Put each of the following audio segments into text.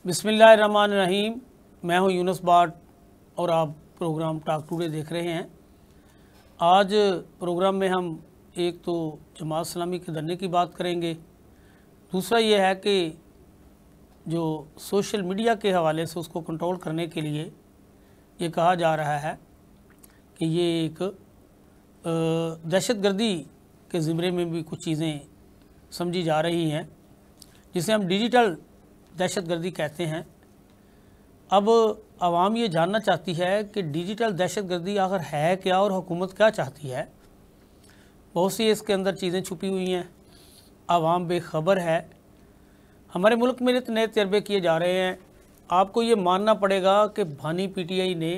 बिस्मिल्लाहिर्रहमानिर्रहीम। मैं हूं यूनुस बाट और आप प्रोग्राम टॉक टुडे देख रहे हैं। आज प्रोग्राम में हम एक तो जमात इस्लामी के धरने की बात करेंगे, दूसरा ये है कि जो सोशल मीडिया के हवाले से उसको कंट्रोल करने के लिए ये कहा जा रहा है कि ये एक दहशतगर्दी के ज़िम्मे में भी कुछ चीज़ें समझी जा रही हैं, जिसे हम डिजिटल दहशतगर्दी कहते हैं। अब आवाम ये जानना चाहती है कि डिजिटल दहशतगर्दी आखिर है क्या और हुकूमत क्या चाहती है। बहुत सी इसके अंदर चीज़ें छुपी हुई हैं, आवाम बेखबर है। हमारे मुल्क में इतने नए तजर्बे किए जा रहे हैं, आपको ये मानना पड़ेगा कि भानी पीटीआई ने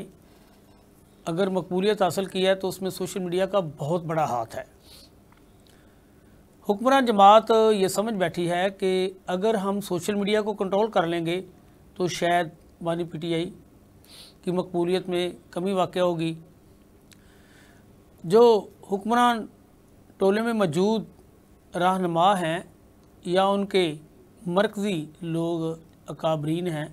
अगर मकबूलियत हासिल की है तो उसमें सोशल मीडिया का बहुत बड़ा हाथ है। हुक्मरान जमात ये समझ बैठी है कि अगर हम सोशल मीडिया को कंट्रोल कर लेंगे तो शायद भानी पीटीआई की मकबूलियत में कमी वाक़या होगी। जो हुक्मरान टोले में मौजूद रहनुमा हैं या उनके मरकज़ी लोग अकाबरीन हैं,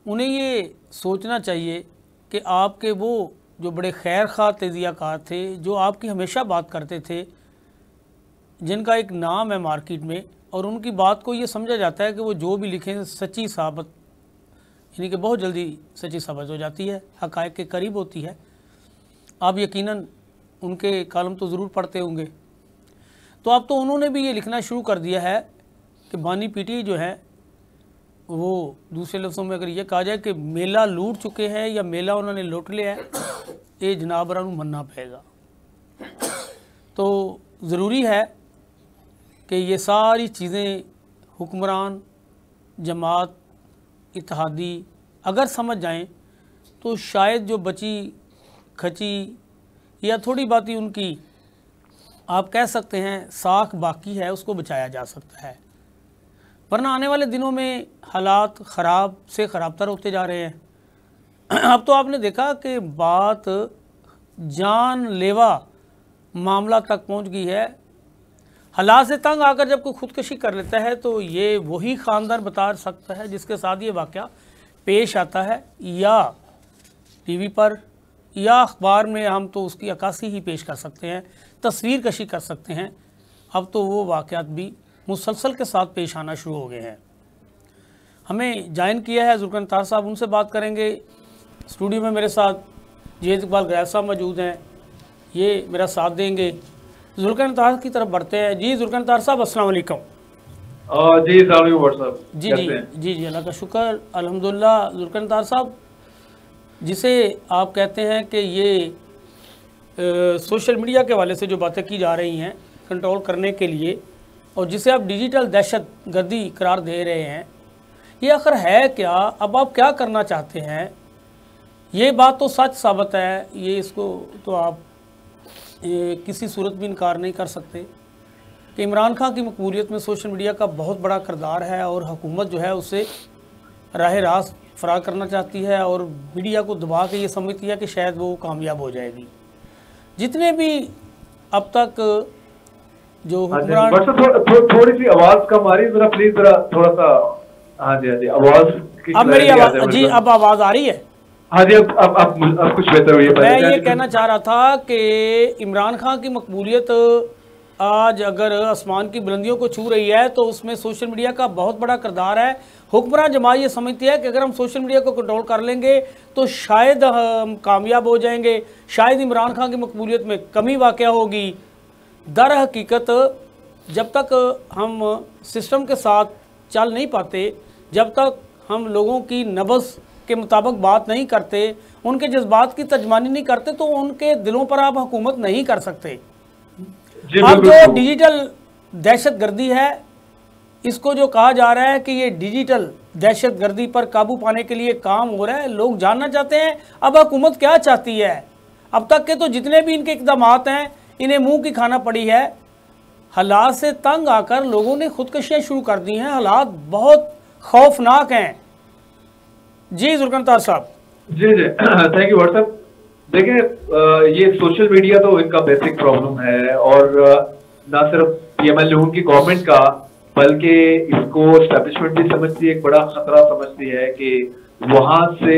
उन्हें ये सोचना चाहिए कि आपके वो जो बड़े खैर खा तज़ियाकार थे, जो आपकी हमेशा बात करते थे, जिनका एक नाम है मार्केट में, और उनकी बात को ये समझा जाता है कि वो जो भी लिखें सच्ची साबित, यानी कि बहुत जल्दी सच्ची साबित हो जाती है, हक़ाइक़ के करीब होती है। आप यकीनन उनके कॉलम तो ज़रूर पढ़ते होंगे। तो अब तो उन्होंने भी ये लिखना शुरू कर दिया है कि भानी पीटीआई जो है वो, दूसरे लफ्ज़ों में अगर ये कहा जाए कि मेला लूट चुके हैं या मेला उन्होंने लूट लिया है, ये जनाबरा मनना पड़ेगा। तो ज़रूरी है कि ये सारी चीज़ें हुक्मरान जमात इत्तेहादी अगर समझ जाएं तो शायद जो बची खची या थोड़ी बात ही उनकी आप कह सकते हैं साख बाकी है, उसको बचाया जा सकता है। वरना आने वाले दिनों में हालात ख़राब से ख़राबतर होते जा रहे हैं। अब तो आपने देखा कि बात जानलेवा मामला तक पहुंच गई है। हालात से तंग आकर जब कोई खुदकशी कर लेता है तो ये वही ख़ानदान बता सकता है जिसके साथ ये वाक़या पेश आता है, या टीवी पर या अखबार में हम तो उसकी अक्कासी ही पेश कर सकते हैं, तस्वीर कशी कर सकते हैं। अब तो वो वाक़यात भी मुसलसल के साथ पेश आना शुरू हो गए हैं। हमें ज्वाइन किया है जुल्फ़िकार तार साहब, उनसे बात करेंगे। स्टूडियो में मेरे साथ जहीद इकबाल गैस साहब मौजूद हैं, ये मेरा साथ देंगे। जुल्फ़िकार तार की तरफ बढ़ते हैं। जी जुल्फ़िकार तार साहब, अस्सलाम वालेकुम। जी साहब, जी जी जी जी अल्लाह का शुक्र, अल्हम्दुलिल्लाह। जुल्फ़िकार तार साहब, जिसे आप कहते हैं कि ये सोशल मीडिया के हवाले से जो बातें की जा रही हैं कंट्रोल करने के लिए, और जिसे आप डिजिटल दहशतगर्दी करार दे रहे हैं, ये आखिर है क्या? अब आप क्या करना चाहते हैं? ये बात तो सच साबित है, ये इसको तो आप किसी सूरत भी इनकार नहीं कर सकते कि इमरान खान की मकबूलियत में सोशल मीडिया का बहुत बड़ा किरदार है, और हुकूमत जो है उसे राह रास्त फराग करना चाहती है और मीडिया को दबा के ये समझती है कि शायद वो कामयाब हो जाएगी। जितने भी अब तक जो हुक्मरान, थोड़ी सी आवाज़ कम आ रही है, जरा प्लीज जरा थोड़ा सा। हाँ जी, हाँ जी, आवाज़ अब मेरी आवाज़, जी अब आवाज़ आ रही है? हाँ जी, अब कुछ बेहतर हुई है। मैं ये कहना चाह रहा था कि इमरान खान की मकबूलियत आज अगर आसमान की बुलंदियों को छू रही है तो उसमें सोशल मीडिया का बहुत बड़ा किरदार है। हुक्मरान जमात ये समझती है कि अगर हम सोशल मीडिया को कंट्रोल कर लेंगे तो शायद हम कामयाब हो जाएंगे, शायद इमरान खान की मकबूलियत में कमी वाक़या होगी। दर हकीकत जब तक हम सिस्टम के साथ चल नहीं पाते, जब तक हम लोगों की नब्ज़ के मुताबिक बात नहीं करते, उनके जज्बात की तर्जमानी नहीं करते, तो उनके दिलों पर आप हुकूमत नहीं कर सकते। अब जो डिजिटल दहशतगर्दी है, इसको जो कहा जा रहा है कि ये डिजिटल दहशतगर्दी पर काबू पाने के लिए काम हो रहा है, लोग जानना चाहते हैं अब हुकूमत क्या चाहती है। अब तक के तो जितने भी इनके इक़दामात हैं, इन्हें मुंह की खाना पड़ी है। हालात से तंग आकर लोगों ने खुदकशियाँ शुरू कर दी हैं, हालात बहुत खौफनाक हैं। जी जुल्फ़िकार तार साहब। जी जी, थैंक यू व्हाट्सएप। देखिए, ये सोशल मीडिया तो इनका बेसिक प्रॉब्लम है, और ना सिर्फ पीएमएल की गवर्नमेंट का, बल्कि इसको एस्टेब्लिशमेंट भी समझती है, एक बड़ा खतरा समझती है कि वहां से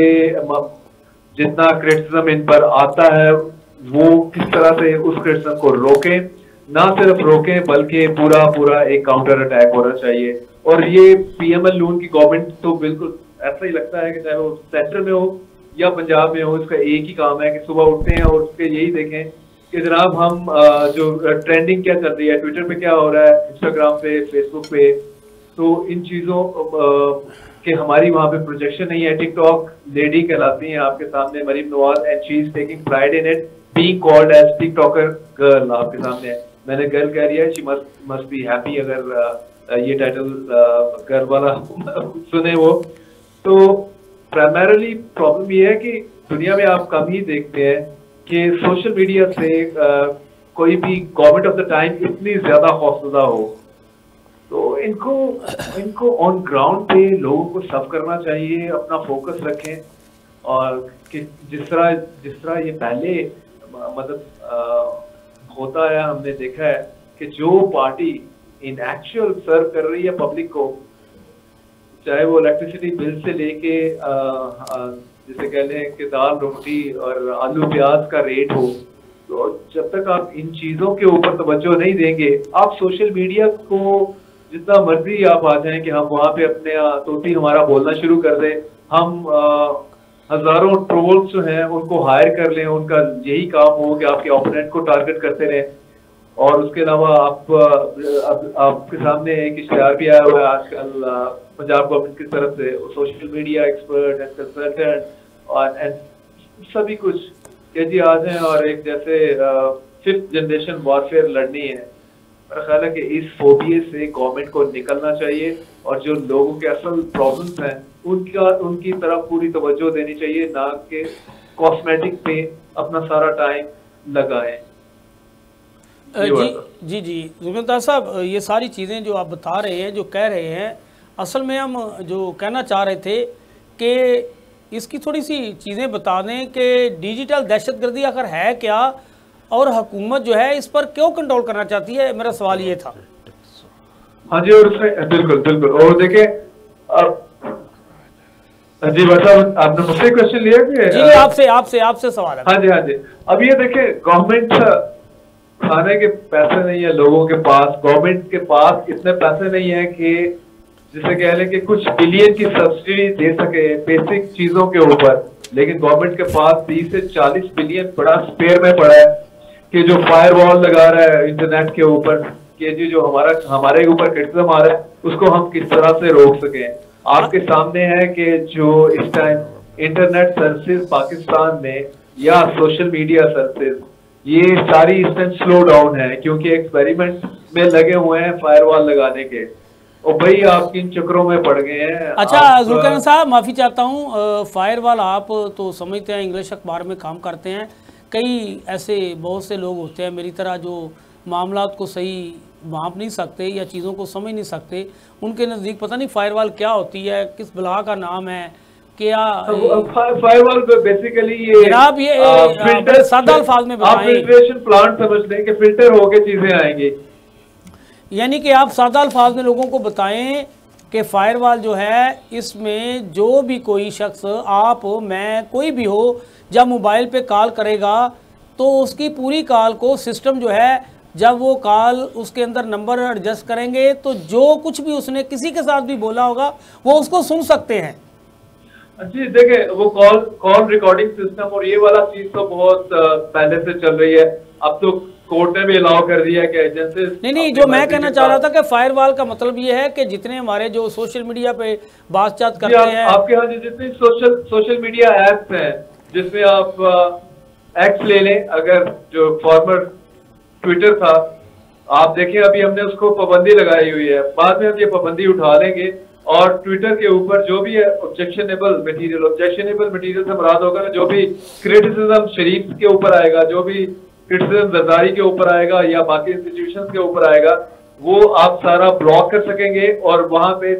जितना क्रिटिसिज्म इन पर आता है वो किस तरह से उस क्रिटिसिज्म को रोकें, ना सिर्फ रोकें बल्कि पूरा पूरा एक काउंटर अटैक होना चाहिए। और ये पीएमएल नून की गवर्नमेंट तो बिल्कुल ऐसा ही लगता है कि चाहे वो सेंटर में हो या पंजाब में हो, इसका एक ही काम है कि सुबह उठते हैं और उसके यही देखें कि जनाब हम जो ट्रेंडिंग क्या चल रही है, ट्विटर पे क्या हो रहा है, इंस्टाग्राम पे, फेसबुक पे, तो इन चीजों कि हमारी वहां पे प्रोजेक्शन नहीं है। टिकटॉक लेडी कहलाती हैं आपके सामने Maryam Nawaz, and she is taking pride in it being called as TikToker girl. आपके सामने मैंने गर्ल कह दिया, शी मस्ट बी हैप्पी अगर ये टाइटल गर्ल वाला सुने वो। तो प्राइमरली प्रॉब्लम ये है कि दुनिया में आप कम ही देखते हैं कि सोशल मीडिया से कोई भी गवर्नमेंट ऑफ द टाइम इतनी ज्यादा खौफजदा हो। तो इनको ऑन ग्राउंड पे लोगों को सब करना चाहिए, अपना फोकस रखें, और कि जिस तरह ये पहले मतलब होता है, हमने देखा है कि जो पार्टी इन एक्चुअल सर्व कर रही है पब्लिक को, चाहे वो इलेक्ट्रिसिटी बिल से लेके जिसे कह लें कि दाल रोटी और आलू प्याज का रेट हो, तो जब तक आप इन चीजों के ऊपर तवज्जो नहीं देंगे, आप सोशल मीडिया को जितना मर्जी आप आ जाएं कि हम वहां पे अपने तोती हमारा बोलना शुरू कर दें, हम हजारों ट्रोल्स जो हैं उनको हायर कर लें, उनका यही काम हो कि आपके ओपोनेंट को टारगेट करते रहें। और उसके अलावा आपके सामने एक इश्तिहार भी आया हुआ है आजकल पंजाब गवर्नमेंट की तरफ से, social media expert and consultant और सभी कुछ के जी आ जाए और एक जैसे 5th जनरेशन वॉरफेयर लड़नी है। मेरा ख्याल है कि इस फोबिये से गवर्नमेंट को निकलना चाहिए और जो लोगों के असल प्रॉब्लम्स हैं उनकी तरफ पूरी तवज्जो देनी चाहिए, ना कि कॉस्मेटिक पे अपना सारा टाइम लगाएं। जी जुल्फिकार साहब, ये सारी चीज़ें जो आप बता रहे हैं, जो कह रहे हैं, असल में हम जो कहना चाह रहे थे कि इसकी थोड़ी सी चीज़ें बता दें कि डिजिटल दहशतगर्दी आखिर है क्या और हुकूमत जो है इस पर क्यों कंट्रोल करना चाहती है, मेरा सवाल ये था। हाँ जी, और बिल्कुल और देखिए जी मतलब आपने मुझसे क्वेश्चन लिया कि जी आपसे सवाल है। हाँ जी अब ये देखिए, गवर्नमेंट खाने के पैसे नहीं है लोगों के पास, गवर्नमेंट के पास इतने पैसे नहीं है कि जिसे कह लें कि कुछ बिलियन की सब्सिडी दे सके बेसिक चीजों के ऊपर, लेकिन गवर्नमेंट के पास 30 से 40 बिलियन बड़ा स्पेयर में पड़ा है कि जो फायरवॉल लगा रहा है इंटरनेट के ऊपर, कि जो हमारे ऊपर क्रिटिसिज्म आ रहा है उसको हम किस तरह से रोक सकें। आपके सामने है कि जो इस टाइम इंटरनेट सर्विसेज पाकिस्तान में या सोशल मीडिया सर्विसेज, ये सारी इस टाइम स्लो डाउन है क्योंकि एक्सपेरिमेंट में लगे हुए हैं फायरवॉल लगाने के, और भाई आप किन चक्रों में पड़ गए हैं। अच्छा जुल्फिकार साहब, माफ़ी चाहता हूँ, फायरवॉल आप तो समझते हैं, इंग्लिश अखबार में काम करते हैं, कई ऐसे बहुत से लोग होते हैं मेरी तरह जो मामलात को सही माप नहीं सकते या चीज़ों को समझ नहीं सकते, उनके नज़दीक पता नहीं फायरवॉल क्या होती है, किस बला का नाम है, क्या फायरवॉल बेसिकली ये जनाब ये सादा अल्फाज में बताएं। फिल्ट्रेशन प्लांट समझ लें कि फिल्टर होके चीजें आएंगी, यानी कि आप सादा अल्फाज में लोगों को बताएं कि फायरवॉल जो है इसमें जो भी कोई शख्स, आप मैं कोई भी हो, जब मोबाइल पे कॉल करेगा तो उसकी पूरी कॉल को सिस्टम जो है, जब वो कॉल उसके अंदर नंबर एडजस्ट करेंगे तो जो कुछ भी उसने किसी के साथ भी बोला होगा वो उसको सुन सकते हैं। जी देखिए, वो कॉल रिकॉर्डिंग सिस्टम और ये वाला चीज तो बहुत पहले से चल रही है, अब तो कोर्ट ने भी अलाउ कर दिया कि एजेंसी नहीं, जो मैं कहना चाह रहा था कि फायरवॉल का मतलब ये है कि जितने हमारे जो सोशल मीडिया पे बातचीत करते हैं, आपके यहाँ जितनी सोशल मीडिया एप्स हैं, जिसमें आप एक्स ले लें, अगर जो फॉर्मर ट्विटर था, आप देखें अभी हमने उसको पाबंदी लगाई हुई है, बाद में हम ये पाबंदी उठा लेंगे और ट्विटर के ऊपर जो भी है ऑब्जेक्शनेबल मटेरियल से मुराद होगा जो भी क्रिटिसिज्म शरीफ के ऊपर आएगा, जो भी क्रिटिसिज्म जरदारी के ऊपर आएगा या बाकी इंस्टीट्यूशंस के ऊपर आएगा, वो आप सारा ब्लॉक कर सकेंगे और वहां पे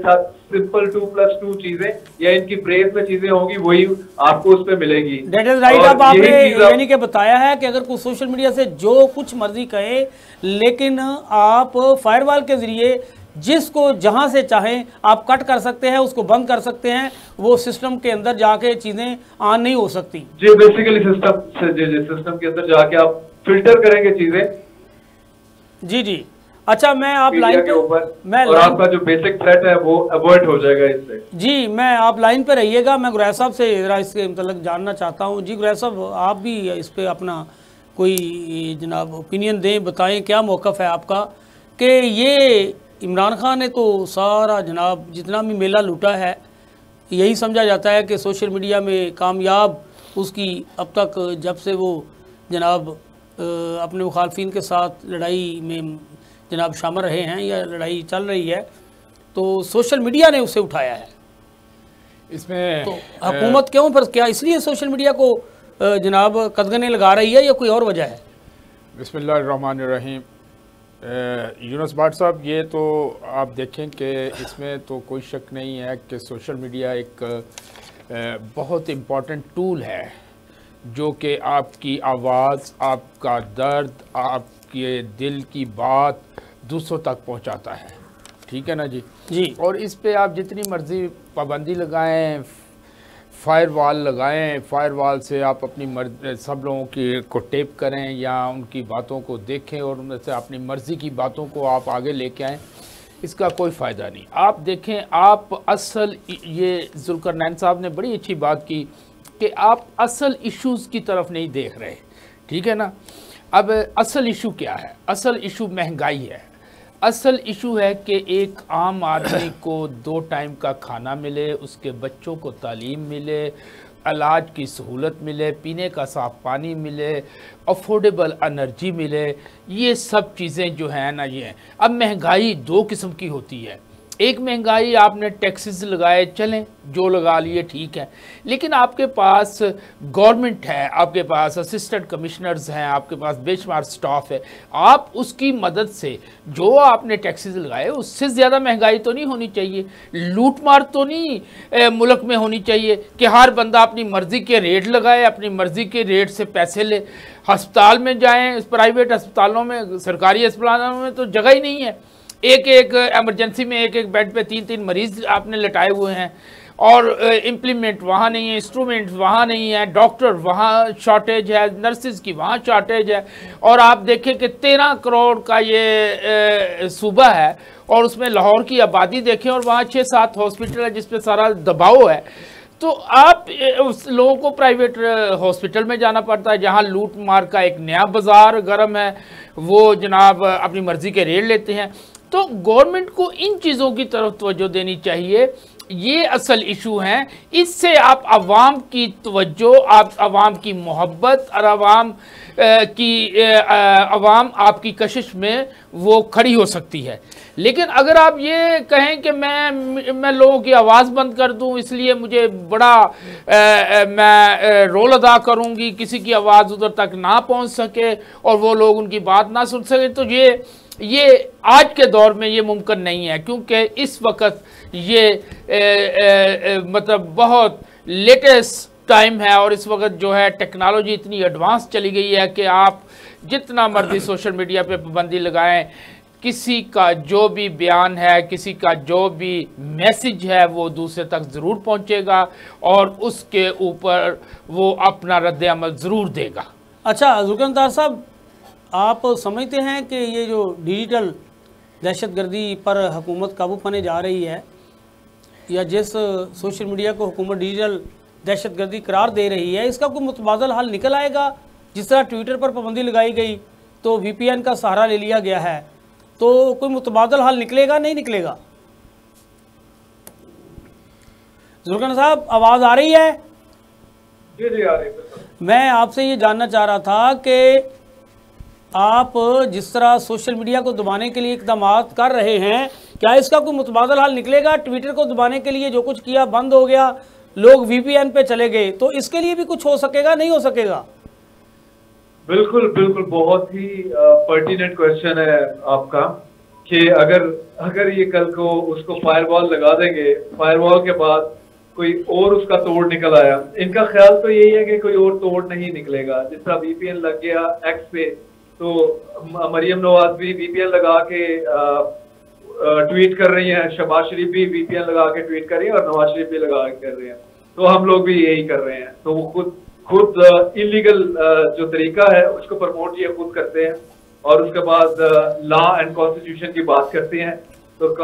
सिंपल 2+2 चीजें या इनकी प्रेस में चीजें होंगी, वही आपको उस पे मिलेगी। That is right. अब आपने यानी कि बताया है कि अगर कोई सोशल मीडिया से जो कुछ मर्जी कहे, लेकिन आप फायरवॉल के जरिए जिसको जहां से चाहें आप कट कर सकते हैं, उसको बंद कर सकते हैं, वो सिस्टम के अंदर जाके चीज़ें ऑन नहीं हो सकती। जी बेसिकली सिस्टम के अंदर जाके आप फिल्टर करेंगे चीजें। जी जी। अच्छा, मैं आप लाइन पे और आपका जो बेसिक थ्रेट है वो अवॉइड हो जाएगा इससे। जी, मैं आप लाइन पे रहिएगा, मैं गुरैश साहब से ज़रा इसके मतलब जानना चाहता हूँ। जी गुरैश साहब, आप भी इस पे अपना कोई जनाब ओपिनियन दें, बताएं क्या मौक़िफ़ है आपका कि ये इमरान खान ने तो सारा जनाब जितना भी मेला लूटा है, यही समझा जाता है कि सोशल मीडिया में कामयाब उसकी अब तक जब से वो जनाब अपने मुखालफिन के साथ लड़ाई में जनाब शामिल रहे हैं या लड़ाई चल रही है, तो सोशल मीडिया ने उसे उठाया है। इसमें तो हुकूमत क्यों, पर क्या इसलिए सोशल मीडिया को जनाब कदगने लगा रही है या कोई और वजह है? बिस्मिल्लाहिर्रहमानिर्रहीम। यूनुस भाट साहब, ये तो आप देखें कि इसमें तो कोई शक नहीं है कि सोशल मीडिया एक बहुत इम्पॉर्टेंट टूल है जो कि आपकी आवाज़, आपका दर्द, आपके दिल की बात दूसरों तक पहुंचाता है। ठीक है ना जी? जी। और इस पे आप जितनी मर्ज़ी पाबंदी लगाएं, फायरवॉल लगाएं, फायरवॉल से आप अपनी सब लोगों की को टेप करें या उनकी बातों को देखें और उनमें से अपनी मर्ज़ी की बातों को आप आगे लेके आएँ, इसका कोई फ़ायदा नहीं। आप देखें, आप असल ये ज़ुल्करनैन साहब ने बड़ी अच्छी बात की कि आप असल इश्यूज़ की तरफ नहीं देख रहे। ठीक है ना? अब असल इशू क्या है? असल इशू महंगाई है। असल इशू है कि एक आम आदमी को 2 टाइम का खाना मिले, उसके बच्चों को तालीम मिले, इलाज की सहूलत मिले, पीने का साफ़ पानी मिले, अफोर्डेबल एनर्जी मिले। ये सब चीज़ें जो हैं ना, ये हैं। अब महंगाई 2 किस्म की होती है। एक महंगाई आपने टैक्सेस लगाए, चलें जो लगा लिए ठीक है, लेकिन आपके पास गवर्नमेंट है, आपके पास असिस्टेंट कमिश्नर्स हैं, आपके पास बेशुमार स्टाफ है, आप उसकी मदद से जो आपने टैक्सेस लगाए उससे ज़्यादा महंगाई तो नहीं होनी चाहिए, लूट मार तो नहीं मुल्क में होनी चाहिए कि हर बंदा अपनी मर्ज़ी के रेट लगाए, अपनी मर्ज़ी के रेट से पैसे ले। हस्पताल में जाएँ, प्राइवेट अस्पतालों में, सरकारी अस्पतालों में तो जगह ही नहीं है। एक एमरजेंसी में एक बेड पे 3 मरीज़ आपने लटाए हुए हैं और इम्प्लीमेंट वहाँ नहीं है, इंस्ट्रूमेंट वहाँ नहीं है, डॉक्टर वहाँ शॉर्टेज है, नर्सिस की वहाँ शॉर्टेज है। और आप देखें कि 13 करोड़ का ये सूबा है और उसमें लाहौर की आबादी देखें और वहाँ 6-7 हॉस्पिटल है जिस पे सारा दबाव है। तो आप उस लोगों को प्राइवेट हॉस्पिटल में जाना पड़ता है जहाँ लूट मार का एक नया बाज़ार गर्म है, वो जनाब अपनी मर्ज़ी के रेट लेते हैं। तो गवर्नमेंट को इन चीज़ों की तरफ तवज्जो देनी चाहिए। ये असल इशू हैं। इससे आप आवाम की तवज्जो, आप आवाम की मोहब्बत और आवाम आपकी कशिश में वो खड़ी हो सकती है। लेकिन अगर आप ये कहें कि मैं लोगों की आवाज़ बंद कर दूं, इसलिए मुझे बड़ा मैं रोल अदा करूंगी, किसी की आवाज़ उधर तक ना पहुंच सके और वो लोग उनकी बात ना सुन सके, तो ये आज के दौर में ये मुमकिन नहीं है, क्योंकि इस वक्त ये मतलब बहुत लेटेस्ट टाइम है और इस वक्त जो है टेक्नोलॉजी इतनी एडवांस चली गई है कि आप जितना मर्जी सोशल मीडिया पे पाबंदी लगाएं, किसी का जो भी बयान है, किसी का जो भी मैसेज है वो दूसरे तक ज़रूर पहुंचेगा और उसके ऊपर वो अपना रद्द अमल ज़रूर देगा। अच्छा ज़ुल्करनैन साहब, आप समझते हैं कि ये जो डिजिटल दहशतगर्दी पर हुकूमत काबू पाने जा रही है, या जिस सोशल मीडिया को हुकूमत डिजिटल दहशतगर्दी करार दे रही है, इसका कोई मुतबादल हल निकल आएगा? जिस तरह ट्विटर पर पाबंदी लगाई गई तो VPN का सहारा ले लिया गया है, तो कोई मुतबादल हल निकलेगा, नहीं निकलेगा? ज़ुल्करनैन साहब, आवाज़ आ रही है? जी आ रही है। मैं आपसे ये जानना चाह रहा था कि आप जिस तरह सोशल मीडिया को दबाने के लिए इकदाम कर रहे हैं, क्या इसका कोई मुतबादल हल निकलेगा? ट्विटर को दबाने के लिए जो कुछ किया बंद हो गया, लोग VPN पे चले गए, तो इसके लिए भी कुछ हो सकेगा, नहीं हो सकेगा? बिल्कुल बिल्कुल, बहुत ही पर्टिनेंट क्वेश्चन है आपका कि अगर ये कल को उसको फायरवॉल लगा देंगे, फायरवॉल के बाद कोई और उसका तोड़ निकल आया, इनका ख्याल तो यही है कि कोई और तोड़ नहीं निकलेगा। जिस तरह VPN लग गया एक्स पे, तो मरियम नवाज भी VPN लगा के ट्वीट कर रही हैं, शहबाज शरीफ भी VPN लगा के ट्वीट कर रही है और नवाज शरीफ भी लगा के कर रहे हैं, तो हम लोग भी यही कर रहे हैं। तो वो खुद इलीगल जो तरीका है उसको प्रमोट ये खुद करते हैं और उसके बाद लॉ एंड कॉन्स्टिट्यूशन की बात करते हैं। तो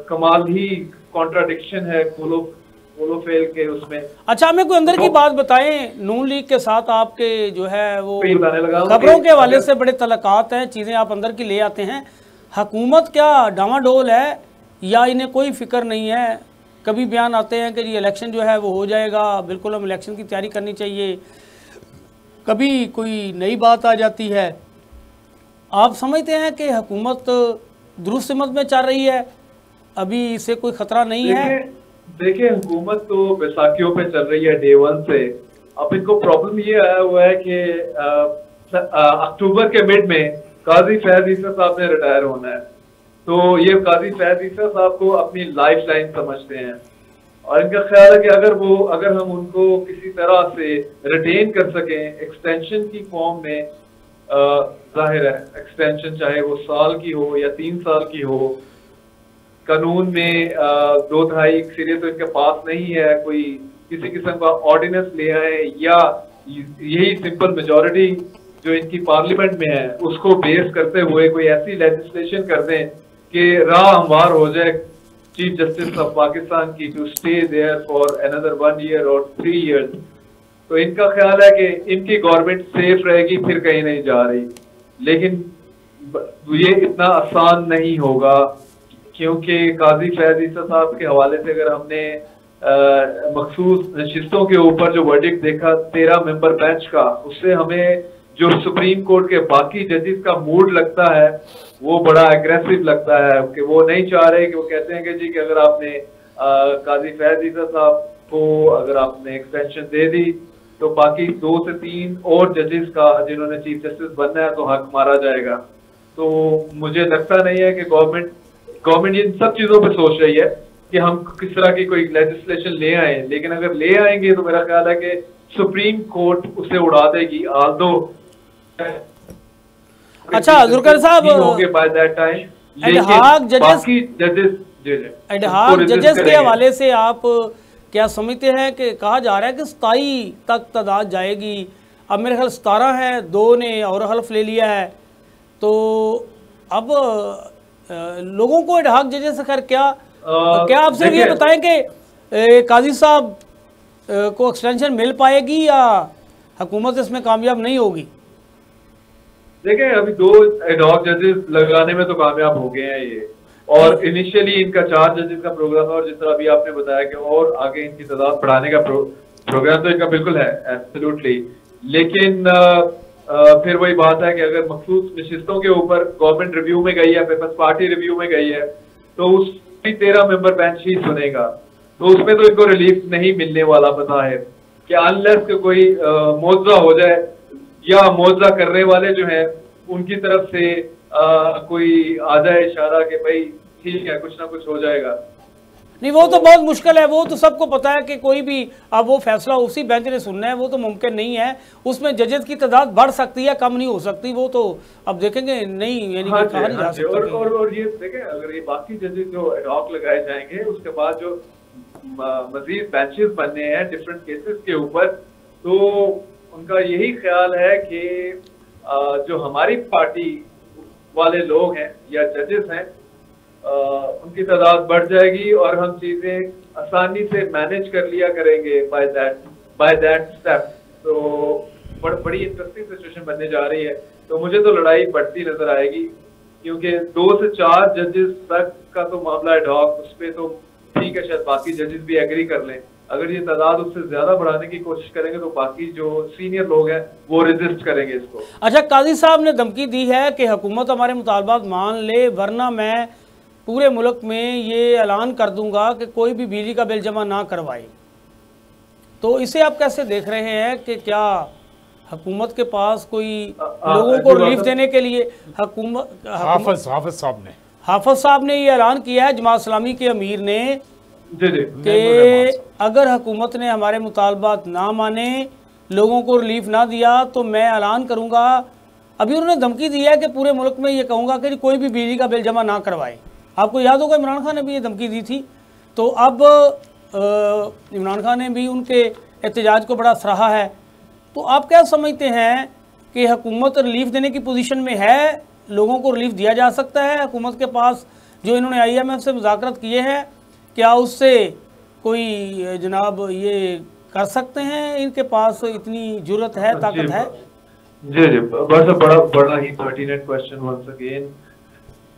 कमाल ही कॉन्ट्राडिक्शन है कोलो फेल के उसमें। अच्छा, हमें कोई अंदर की बात बताएं, नून लीग के साथ आपके जो है वो बताने लगा खबरों के हवाले से बड़े तलकात हैं, चीज़ें आप अंदर की ले आते हैं। हुकूमत क्या डामाडोल है या इन्हें कोई फिक्र नहीं है? कभी बयान आते हैं कि ये इलेक्शन जो है वो हो जाएगा, बिल्कुल हम इलेक्शन की तैयारी करनी चाहिए, कभी कोई नई बात आ जाती है। आप समझते हैं कि हुकूमत दुरुस्त सिमत में चल रही है, अभी इससे कोई खतरा नहीं है? देखिए हुकूमत तो बैसाखियों पे चल रही है डे 1 से। अब इनको प्रॉब्लम ये आया हुआ है कि अक्टूबर के मिड में काजी फैज ईसा साहब ने रिटायर होना है, तो ये काजी फैज ईसा साहब को अपनी लाइफ लाइन समझते हैं और इनका ख्याल है कि अगर हम उनको किसी तरह से रिटेन कर सकें एक्सटेंशन की फॉर्म में, जाहिर है एक्सटेंशन चाहे वो साल की हो या 3 साल की हो, कानून में 2/3 अक्सरियत तो इनके पास नहीं है, कोई किसी किस्म का ऑर्डिनेंस ले आए या यही सिंपल मेजॉरिटी जो इनकी पार्लियामेंट में है उसको बेस करते हुए कोई ऐसी लेजिस्लेशन कर दें कि राह हमवार हो जाए चीफ जस्टिस ऑफ पाकिस्तान की to stay there for another 1 year और 3 इयर्स। तो इनका ख्याल है कि इनकी गवर्नमेंट सेफ रहेगी, फिर कहीं नहीं जा रही। लेकिन ये इतना आसान नहीं होगा क्योंकि काजी फैज ईसा साहब के हवाले से अगर हमने मखसूस नशिस्तों के ऊपर जो वर्डिक्ट देखा 13 मेंबर बेंच का, उससे हमें जो सुप्रीम कोर्ट के बाकी जजेस का मूड लगता है वो बड़ा एग्रेसिव लगता है कि वो नहीं चाह रहे, कि वो कहते हैं कि जी कि अगर आपने काजी फैज ईसा साहब को अगर आपने एक्सटेंशन दे दी तो बाकी 2 से 3 और जजेस का जिन्होंने चीफ जस्टिस बनना है तो हक मारा जाएगा। तो मुझे लगता नहीं है कि गवर्नमेंट इन सब चीजों पे सोच रही है कि हम किस तरह की कोई लेजिस्लेशन ले आए, लेकिन अगर ले आएंगे तो मेरा ख्याल है कि सुप्रीम कोर्ट उसे उड़ा देगी। आल्दो अच्छा जुल्कर साहब, होंगे बाय दैट टाइम, एडहॉक जजेस के करेंगे। हवाले से आप क्या समझते हैं कि कहा जा रहा है कि 27 तक तादाद जाएगी, अब मेरे ख्याल 17 है, 2 ने और हल्फ ले लिया है, तो अब लोगों को एडहॉक जजेस से खैर क्या आप सिर्फ ये बताएं कि काजी साहब को एक्सटेंशन मिल पाएगी या हुकूमत इसमें कामयाब नहीं होगी? देखिए अभी 2 एडहॉक जजेस लगाने में तो कामयाब हो गए हैं ये, और इनिशियली इनका 4 जजेस का प्रोग्राम है और जिस तरह अभी आपने बताया कि और आगे इनकी तादाद बढ़ाने का प्रोग्राम तो इनका बिल्कुल है एब्सोल्युटली। लेकिन फिर वही बात है कि अगर मखसूस नशिस्तों के ऊपर गवर्नमेंट रिव्यू में गई है, पीपल्स पार्टी रिव्यू में गई है, तो उसकी 13 मेंबर बेंच ही सुनेगा, तो उसमें तो इनको रिलीफ नहीं मिलने वाला पता है कि अनलेस के कोई मुआवजा हो जाए या मुआवजा करने वाले जो हैं उनकी तरफ से कोई आ जाए इशारा कि भाई ठीक है कुछ ना कुछ हो जाएगा। नहीं, वो तो बहुत मुश्किल है, वो तो सबको पता है कि कोई भी अब वो फैसला उसी बेंच ने सुनना है, वो तो मुमकिन नहीं है। उसमें जजेस की तादाद बढ़ सकती है, कम नहीं हो सकती, वो तो अब देखेंगे नहीं, यानी हाँ कहा नहीं जा सकता। और ये देखें अगर ये बाकी जजेस जो एडहॉक लगाए जाएंगे उसके बाद जो मजीद बेंचेस बनने हैं डिफरेंट केसेस के ऊपर, तो उनका यही ख्याल है कि जो हमारी पार्टी वाले लोग हैं या जजेस हैं उनकी तादाद बढ़ जाएगी और हम चीजें आसानी से मैनेज कर लिया करेंगे बाय दैट स्टेप। तो बड़ी इंटरेस्टिंग सिचुएशन बनने जा रही है। तो मुझे तो लड़ाई बढ़ती नजर आएगी क्योंकि 2 से 4 जजेस तक का तो मामला एडहॉक, उस पर तो ठीक है शायद बाकी जजेस भी एग्री कर लें। अगर ये तादाद उससे ज्यादा बढ़ाने की कोशिश करेंगे तो बाकी जो सीनियर लोग हैं वो रेजिस्ट करेंगे इसको। अच्छा, काजी साहब ने धमकी दी है कि हुकूमत हमारे मुतालबात मान ले वरना मैं पूरे मुल्क में ये ऐलान कर दूंगा कि कोई भी बिजली का बिल जमा ना करवाए। तो इसे आप कैसे देख रहे हैं कि क्या हुकूमत के पास कोई लोगों को रिलीफ देने के लिए हाफिज साहब ने ये ऐलान किया है, जमात इस्लामी के अमीर ने, कि अगर हुकूमत ने हमारे मुतालबात ना माने, लोगों को रिलीफ ना दिया तो मैं ऐलान करूंगा। अभी उन्होंने धमकी दी है कि पूरे मुल्क में ये कहूँगा कि कोई भी बिजली का बिल जमा ना करवाए। आपको याद होगा इमरान खान ने भी ये धमकी दी थी। तो अब इमरान खान ने भी उनके एहतजाज को बड़ा सराहा है। तो आप क्या समझते हैं कि हुकूमत रिलीफ देने की पोजीशन में है, लोगों को रिलीफ दिया जा सकता है? हुकूमत के पास जो इन्होंने IMF से मुज़ाकरात किए हैं, क्या उससे कोई जनाब ये कर सकते हैं? इनके पास इतनी जुर्रत है, ताकत है? जी बड़ा ही पर्टिनेंट क्वेश्चन वंस अगेन।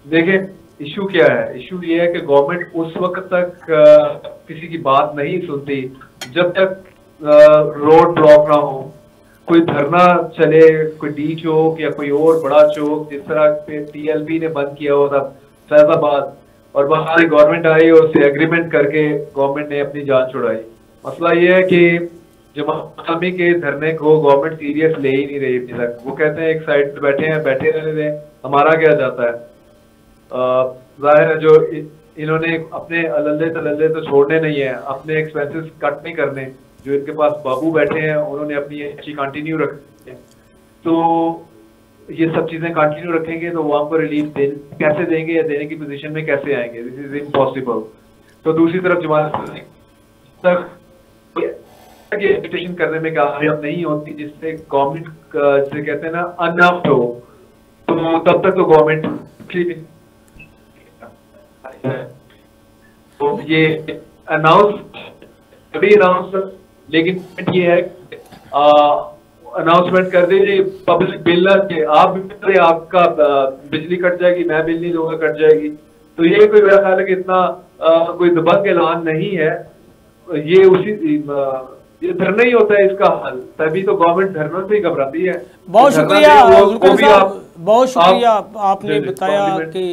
देखिए इशू क्या है, इशू ये है कि गवर्नमेंट उस वक्त तक किसी की बात नहीं सुनती जब तक रोड ब्लॉक ना हो, कोई धरना चले, कोई डी चौक या कोई और बड़ा चौक, जिस तरह पे TLP ने बंद किया हुआ था फैजाबाद, और बाहर गवर्नमेंट आई और उससे एग्रीमेंट करके गवर्नमेंट ने अपनी जान छुड़ाई। मसला ये है कि जमात इस्लामी के धरने को गवर्नमेंट सीरियस ले ही नहीं रही अभी तक। वो कहते हैं एक साइड पे बैठे हैं, बैठे रहने दें, हमारा क्या जाता है। जाहिर है जो इन्होंने अपने अलल्ले तलल्ले तो छोड़ने नहीं है, अपने एक्सपेंसेस कट नहीं करने। जो इनके पास बाबू बैठे हैं उन्होंने अपनी अच्छी कंटिन्यू रखी है, तो ये सब चीजें कंटिन्यू रखेंगे तो वो आपको रिलीफ कैसे देंगे या देने की पोजीशन में कैसे आएंगे? This is impossible. तो दूसरी तरफ जमात तक एक्सपेक्टेशन करने में कामयाब नहीं होती जिससे गवर्नमेंट जिसे कहते हैं ना अनफ हो, तो तब तक तो गवर्नमेंट तो ये अनाउंस लेकिन ये है अनाउंसमेंट कर दीजिए पब्लिक बिल आपका बिजली कट जाएगी, मैं बिल नहीं दूंगा, कट जाएगी। तो ये कोई मेरा ख्याल है कि इतना कोई दबंग ऐलान नहीं है। ये धरना ही होता है इसका हल, तभी तो गवर्नमेंट धरनों से ही घबराती है। बहुत शुक्रिया, बहुत शुक्रिया आपने बताया कि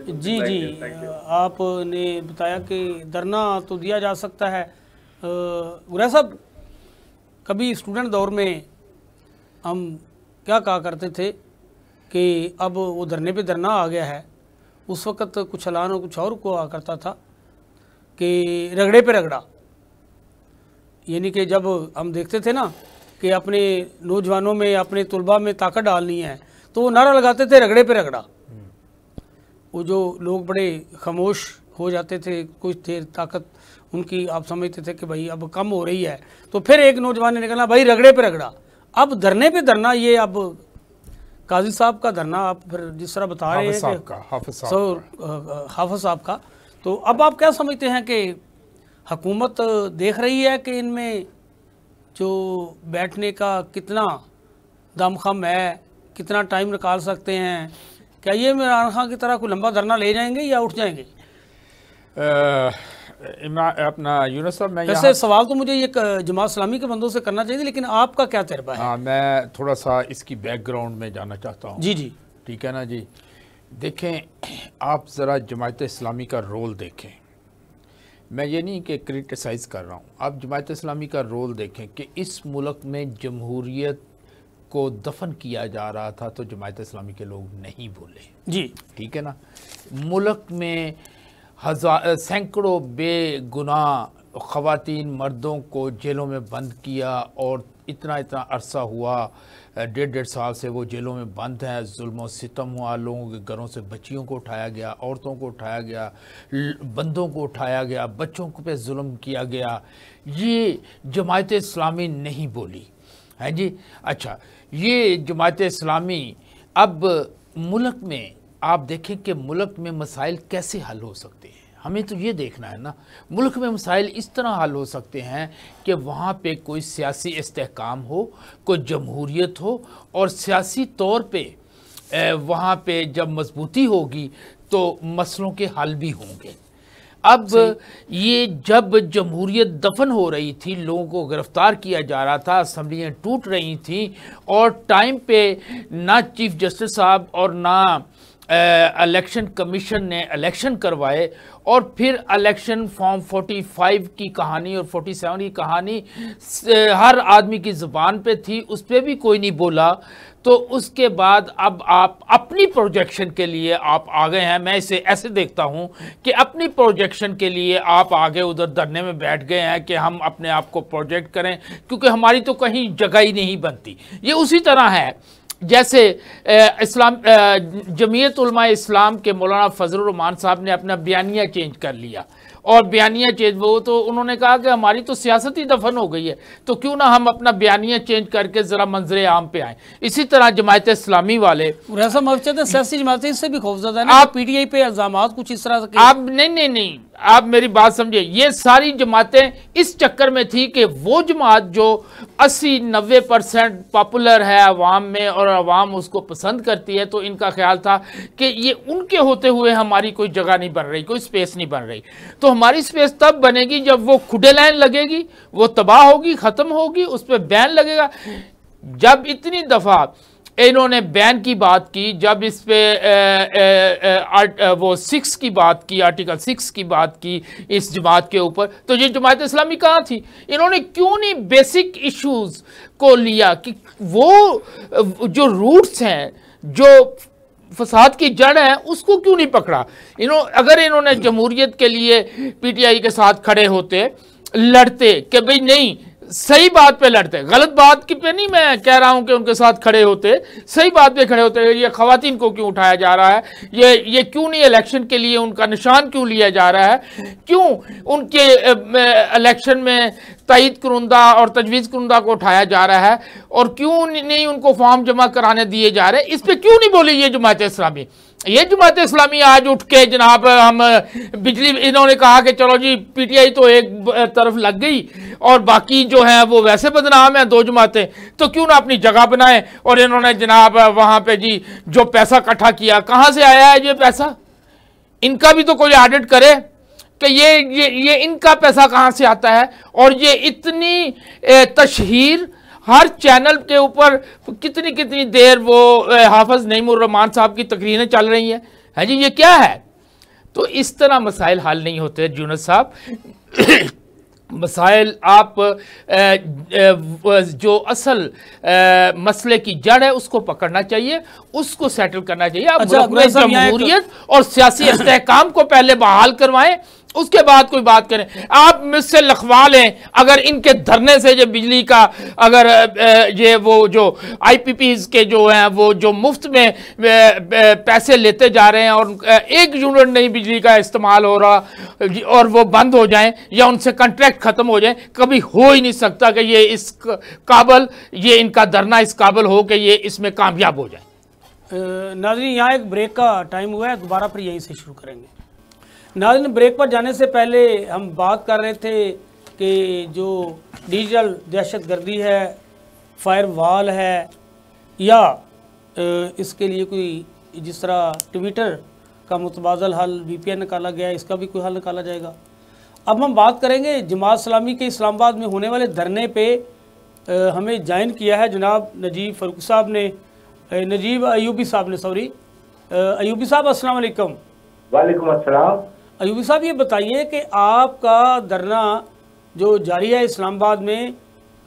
जी आपने बताया कि धरना तो दिया जा सकता है। गुरैज साहब, कभी स्टूडेंट दौर में हम क्या कहा करते थे कि अब वो धरने पे धरना आ गया है, उस वक़्त कुछ ऐलान और कुछ और को आ करता था कि रगड़े पे रगड़ा। यानी कि जब हम देखते थे ना कि अपने नौजवानों में, अपने तलबा में ताकत डालनी है, तो वो नारा लगाते थे रगड़े पे रगड़ा। वो जो लोग बड़े खामोश हो जाते थे, कुछ देर ताकत उनकी आप समझते थे कि भाई अब कम हो रही है, तो फिर एक नौजवान ने निकला भाई रगड़े पे रगड़ा। अब धरने पे धरना, ये अब काजी साहब का धरना आप फिर जिस तरह बता रहे हैं हाफिज साहब का, तो अब आप क्या समझते हैं कि हुकूमत देख रही है कि इनमें जो बैठने का कितना दमखम है, कितना टाइम निकाल सकते हैं? क्या ये इमरान खान की तरह कोई लंबा धरना ले जाएंगे या उठ जाएंगे? अपना यूनुस साहब, मैं वैसे सवाल तो मुझे ये जमात इस्लामी के बंदों से करना चाहिए, लेकिन आपका क्या तजर्बा है? हाँ, मैं थोड़ा सा इसकी बैकग्राउंड में जाना चाहता हूँ। जी ठीक है ना जी। देखें, आप ज़रा जमात इस्लामी का रोल देखें। मैं ये नहीं कि क्रिटिसाइज़ कर रहा हूँ, आप जमात इस्लामी का रोल देखें कि इस मुल्क में जमहूरियत को दफन किया जा रहा था तो जमात इस्लामी के लोग नहीं बोले जी। ठीक है ना। मुल्क में सैकड़ों बेगुनाह ख़वातीन मर्दों को जेलों में बंद किया और इतना अरसा हुआ, 1.5 साल से वो जेलों में बंद हैं। जुल्म और सितम हुआ, लोगों के घरों से बच्चियों को उठाया गया, औरतों को उठाया गया, बंदों को उठाया गया, बच्चों को पे जुल्म किया गया। ये जमात इस्लामी नहीं बोली है जी। अच्छा, ये जमात इस्लामी अब मुल्क में आप देखें कि मुल्क में मसाइल कैसे हल हो सकते हैं, हमें तो ये देखना है ना। मुल्क में मसाइल इस तरह हल हो सकते हैं कि वहाँ पे कोई सियासी इस्तेहकाम हो, कोई जमहूरियत हो, और सियासी तौर पे वहाँ पे जब मजबूती होगी तो मसलों के हल भी होंगे। अब ये जब जमहूरियत दफन हो रही थी, लोगों को गिरफ्तार किया जा रहा था, असम्बलियाँ टूट रही थी, और टाइम पे ना चीफ जस्टिस साहब और ना इलेक्शन कमीशन ने इलेक्शन करवाए, और फिर इलेक्शन फॉर्म 45 की कहानी और 47 की कहानी हर आदमी की ज़ुबान पे थी, उस पर भी कोई नहीं बोला। तो उसके बाद अब आप अपनी प्रोजेक्शन के लिए आप आ गए हैं। मैं इसे ऐसे देखता हूं कि अपनी प्रोजेक्शन के लिए आप आगे उधर धरने में बैठ गए हैं कि हम अपने आप को प्रोजेक्ट करें, क्योंकि हमारी तो कहीं जगह ही नहीं बनती। ये उसी तरह है जैसे जमीयत उलमा इस्लाम के मौलाना फजलुर रहमान साहब ने अपना बयानिया चेंज कर लिया, और बयानिया चेंज वो तो उन्होंने कहा कि हमारी तो सियासत ही दफन हो गई है, तो क्यों ना हम अपना बयानिया चेंज करके ज़रा मंजर आम पे आए। इसी तरह जमायत इस्लामी वाले सियासी जमातें इससे भी खौफजदा है, आप पीटीआई पे इल्जामात कुछ इस तरह से आप नहीं आप मेरी बात समझे, ये सारी जमातें इस चक्कर में थी कि वो जमात जो 80-90% पॉपुलर है अवाम में और अवाम उसको पसंद करती है, तो इनका ख्याल था कि ये उनके होते हुए हमारी कोई जगह नहीं बन रही, कोई स्पेस नहीं बन रही। तो हमारी स्पेस तब बनेगी जब वो खुडे लाइन लगेगी, वो तबाह होगी, ख़त्म होगी, उस पर बैन लगेगा। जब इतनी दफ़ा इन्होंने बैन की बात की, जब इस पे वो 6 की बात की, आर्टिकल 6 की बात की इस जमात के ऊपर, तो ये जमात इस्लामी कहाँ थी? इन्होंने क्यों नहीं बेसिक इश्यूज को लिया कि वो जो रूट्स हैं, जो फसाद की जड़ है, उसको क्यों नहीं पकड़ा? अगर इन्होंने जमहूरियत के लिए पीटीआई के साथ खड़े होते, लड़ते कि भाई नहीं, सही बात पे लड़ते, गलत बात की पे नहीं मैं कह रहा हूं कि उनके साथ खड़े होते, सही बात पे खड़े होते। ये खवातीन को क्यों उठाया जा रहा है, ये क्यों नहीं इलेक्शन के लिए उनका निशान क्यों लिया जा रहा है, क्यों उनके इलेक्शन में तईद कुरुंदा और तजवीज़ कुरुंदा को उठाया जा रहा है, और क्यों नहीं उनको फॉर्म जमा कराने दिए जा रहे, इस पर क्यों नहीं बोली ये जमात इस्लामी? ये जमात इस्लामी आज उठ के जनाब हम बिजली, इन्होंने कहा कि चलो जी पीटीआई तो एक तरफ लग गई और बाकी जो है वो वैसे बदनाम है, 2 जमातें, तो क्यों ना अपनी जगह बनाए। और इन्होंने जनाब वहाँ पे जी जो पैसा इकट्ठा किया, कहाँ से आया है ये पैसा? इनका भी तो कोई ऑडिट करे कि ये इनका पैसा कहाँ से आता है। और ये इतनी तशहीर हर चैनल के ऊपर कितनी देर वो हाफिज नईमुर रहमान साहब की तकरीरें चल रही हैं, है जी, ये क्या है? तो इस तरह मसाइल हल नहीं होते यूनुस साहब। मसाइल आप जो असल मसले की जड़ है उसको पकड़ना चाहिए, उसको सेटल करना चाहिए। आप जमहूरियत और सियासी इस्तेहकाम को पहले बहाल करवाएं, उसके बाद कोई बात करें। आप मुझसे लिखवा लें, अगर इनके धरने से जो बिजली का, अगर ये वो जो IPPs के जो हैं वो जो मुफ्त में पैसे लेते जा रहे हैं और 1 यूनिट नहीं बिजली का इस्तेमाल हो रहा, और वो बंद हो जाएं या उनसे कॉन्ट्रैक्ट ख़त्म हो जाए, कभी हो ही नहीं सकता कि ये इस काबिल, ये इनका धरना इस काबिल हो कि ये इसमें कामयाब हो जाए। नाज़रीन, यहाँ एक ब्रेक का टाइम हुआ है, दोबारा फिर यहीं से शुरू करेंगे। नाज़रीन, ब्रेक पर जाने से पहले हम बात कर रहे थे कि जो डिजिटल दहशतगर्दी है, फायरवॉल है, या इसके लिए कोई जिस तरह ट्विटर का मुतबादल हल VPN निकाला गया है, इसका भी कोई हल निकाला जाएगा। अब हम बात करेंगे जमात इस्लामी के इस्लामाबाद में होने वाले धरने पे हमें ज्वाइन किया है जनाब नजीब फ़ारूकी साहब ने, नजीब अयूबी साहब ने, सॉरी अयूबी साहब, अस्सलाम वालेकुम। वालेकुम अस्सलाम। अयूबी साहब, ये बताइए कि आपका धरना जो जारी है इस्लामाबाद में,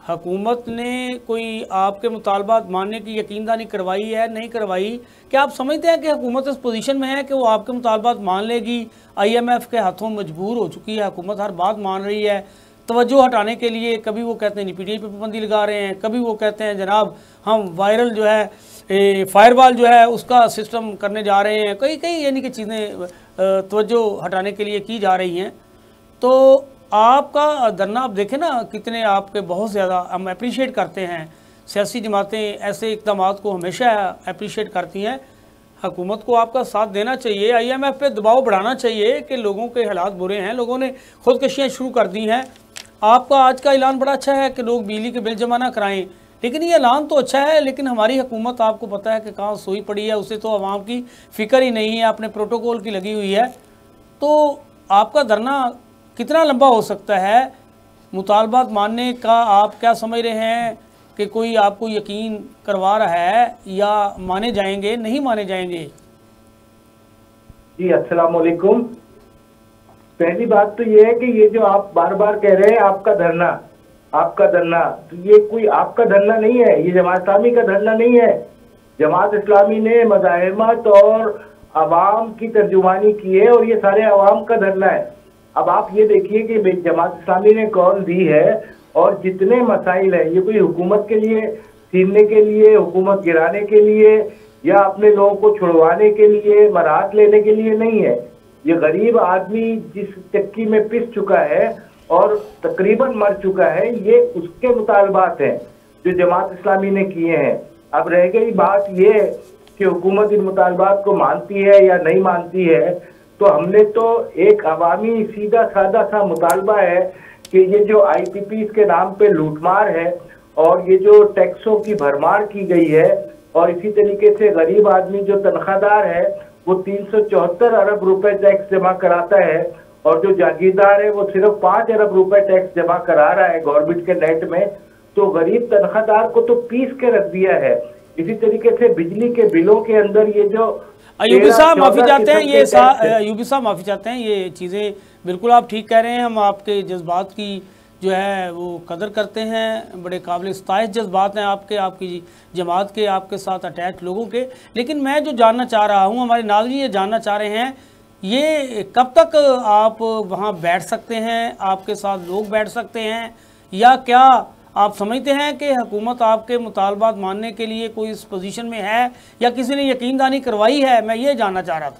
हुकूमत ने कोई आपके मुतालबात मानने की यकीनदानी करवाई है, नहीं करवाई? क्या आप समझते हैं कि हुकूमत इस पोजीशन में है कि वो आपके मुतालबात मान लेगी? IMF के हाथों मजबूर हो चुकी है, हुकूमत हर बात मान रही है। तवज्जो हटाने के लिए कभी वो कहते हैं PTI पे पाबंदी लगा रहे हैं, कभी वो कहते हैं जनाब हम वायरल जो है फायरवॉल जो है उसका सिस्टम करने जा रहे हैं, कई यानी कि चीज़ें तवज्जो हटाने के लिए की जा रही हैं। तो आपका धरना आप देखें ना, कितने आपके बहुत ज़्यादा हम अप्रिशिएट करते हैं, सियासी जमातें ऐसे इक़दामात को हमेशा अप्रिशिएट करती हैं। हुकूमत को आपका साथ देना चाहिए, IMF पे दबाव बढ़ाना चाहिए कि लोगों के हालात बुरे हैं, लोगों ने खुदकशियाँ शुरू कर दी हैं। आपका आज का ऐलान बड़ा अच्छा है कि लोग बिजली के बिल जमा ना कराएं, लेकिन ये ऐलान तो अच्छा है, लेकिन हमारी हुकूमत आपको पता है कि कहाँ सोई पड़ी है, उसे तो आवाम की फ़िक्र ही नहीं है, अपने प्रोटोकॉल की लगी हुई है। तो आपका धरना कितना लंबा हो सकता है? मुतालबात मानने का आप क्या समझ रहे हैं कि कोई आपको यकीन करवा रहा है, या माने जाएंगे, नहीं माने जाएंगे? जी अस्सलाम वालेकुम। पहली बात तो ये है कि ये जो आप बार बार कह रहे हैं आपका धरना, तो ये कोई आपका धरना नहीं है, ये जमात इस्लामी का धरना नहीं है। जमात इस्लामी ने मज़ाहिमत और अवाम की तर्जुमानी की है और ये सारे अवाम का धरना है। अब आप ये देखिए कि जमात इस्लामी ने कौल दी है और जितने मसाइल है, ये कोई हुकूमत के लिए छीनने के लिए, हुकूमत गिराने के लिए या अपने लोगों को छुड़वाने के लिए, मराहत लेने के लिए नहीं है। ये गरीब आदमी जिस चक्की में पिस चुका है और तकरीबन मर चुका है, ये उसके मुतालबात हैं जो जमात इस्लामी ने किए हैं। अब रह गई बात ये कि हुकूमत इन मुतालबात को मानती है या नहीं मानती है, तो हमने तो एक अवामी सीधा सादा सा मुतालबा है कि ये जो IPPs के नाम पे लूटमार है और ये जो टैक्सों की भरमार की गई है, और इसी तरीके से गरीब आदमी जो तनख्वाहदार है वो 374 अरब रुपए टैक्स जमा कराता है, और जो जागीरदार है वो सिर्फ 5 अरब रुपए टैक्स जमा करा रहा है गवर्नमेंट के नेट में। तो गरीब तनख्वाहदार को तो पीस के रख दिया है। इसी तरीके से बिजली के बिलों के अंदर ये जो अयूबी साहब माफ़ी चाहते हैं, ये अयूबी साहब माफ़ी चाहते हैं, ये चीज़ें बिल्कुल आप ठीक कह रहे हैं। हम आपके जज्बात की जो है वो कदर करते हैं, बड़े काबिल इस्ताइश जज्बात हैं आपकी जमात के, आपके साथ अटैच लोगों के। लेकिन मैं जो जानना चाह रहा हूँ, हमारे नाज़रीन ये जानना चाह रहे हैं, ये कब तक आप वहाँ बैठ सकते हैं, आपके साथ लोग बैठ सकते हैं, या क्या आप समझते हैं कि हुकूमत आपके मुतालबात मानने के लिए कोई इस पोजीशन में है, या किसी ने यकीन दहानी करवाई है? मैं ये जानना चाह रहा था।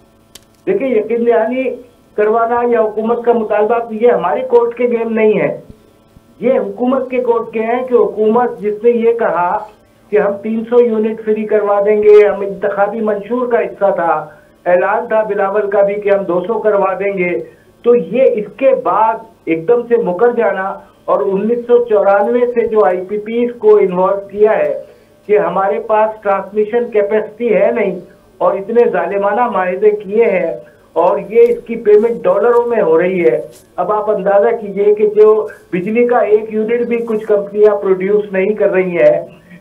देखिए, यकीन दहानी करवाना या हुकूमत का मुतालबा, ये हमारे कोर्ट के गेम नहीं है, ये हुकूमत के कोर्ट के हैं। कि हुकूमत जिसने ये कहा कि हम 300 यूनिट फ्री करवा देंगे, हम इंतखाबी मंशूर का हिस्सा था, ऐलान था बिलावल का भी कि हम 200 करवा देंगे, तो ये इसके बाद एकदम से मुकर जाना और 1994 से जो IPPs को इन्वॉल्व किया है कि हमारे पास ट्रांसमिशन कैपेसिटी है नहीं, और इतने जालिमाना माहिदे किए हैं, और ये इसकी पेमेंट डॉलरों में हो रही है। अब आप अंदाजा कीजिए कि जो बिजली का 1 यूनिट भी कुछ कंपनियां प्रोड्यूस नहीं कर रही है,